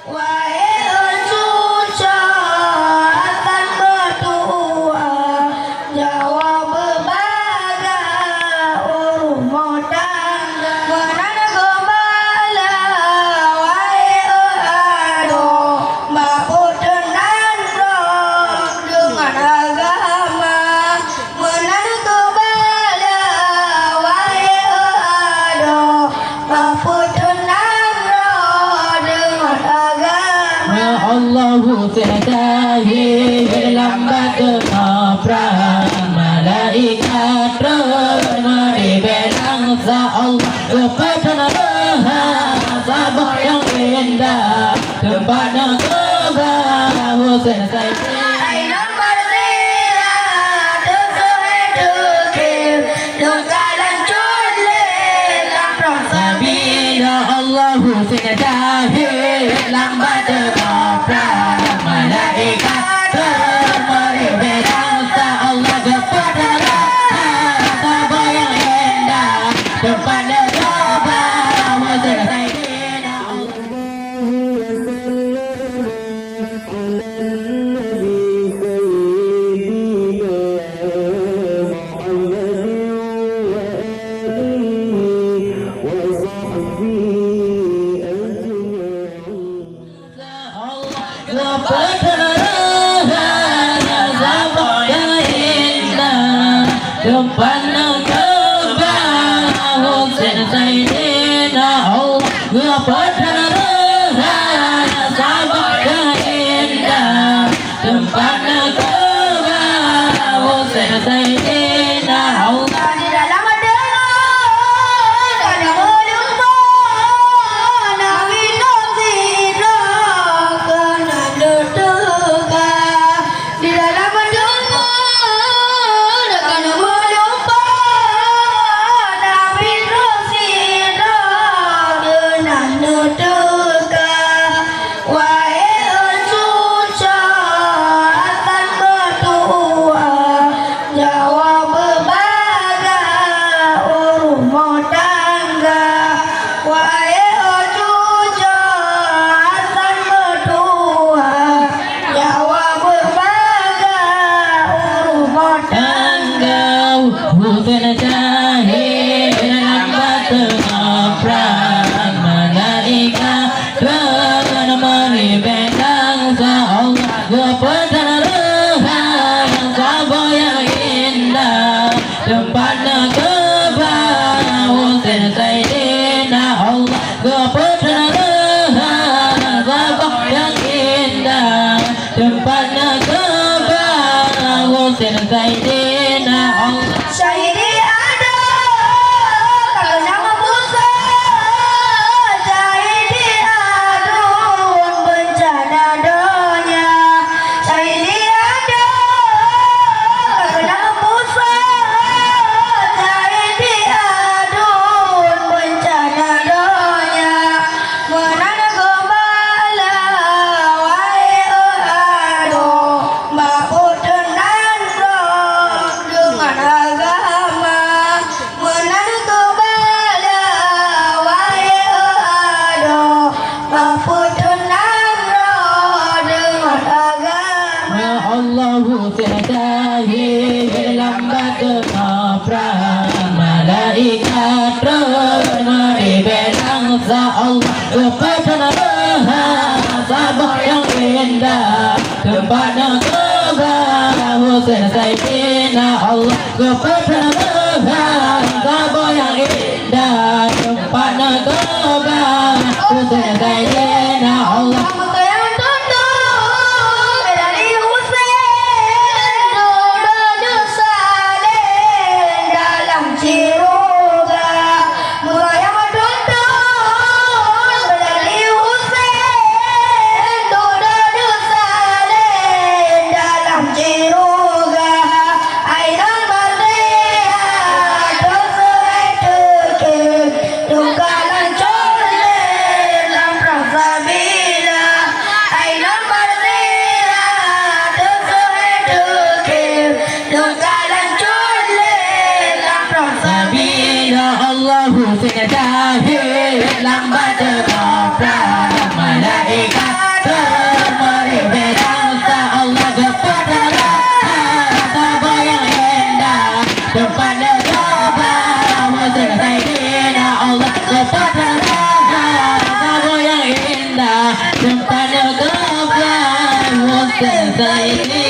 Wahai cuca akan berdua, jawab berbagai rumah tangga, menang gembala. Wahai aduh, mampu tenang dengan agama, menang gembala. Wahai aduh, mampu tenang dengan agama. Allahu terdahi lambat keperan malaikat ramai belangsa Allah kepada sabah yang indah tempatnya kebah selesai. Allahu terdahi lambat keperan malaikat ramai belangsa Allah kepada sabah yang indah tempatnya kebah selesai. Tempatnya kebah selesai dina Allah kepada sabah yang indah tempatnya kebah selesai dina Allah. Di dalam ada melupa Nabi Nusira kena dutega. Di dalam kena melupa Nabi Nusira kena dutega. Wahai cuca akan berdua, jawab berbagai rumah tangga. Wahai cuca akan berdua, jawab berbagai rumah tangga. Hutan jahil lambat keperan malaikat ramai belangsa Allah kepada sabah yang indah tempatnya kebah selesai dina Allah kepada sabah yang indah tempatnya kebah selesai dina Allah. Syahidi ada kalau nama Musa, syahidi adun bencana dunia. Syahidi ada kalau nama Musa, syahidi adun bencana dunia. Menang gembala, wahai aduh, mampu tenang dengan agama, menang gembala. Wahai aduh, mampu tenang dengan agama. Allahu terdahi lambat keperan malaikat ramai belangsa Allah kepada sabah yang indah tempatnya kebah selesai dina Allah kepada sabah yang indah tempatnya kebah selesai dina Allah. Allahu terdahi lambat keperan malaikat tempat negara Muslim Sayyidina Allah tempat neraka kamu yang indah tempat negara Muslim Sayyidina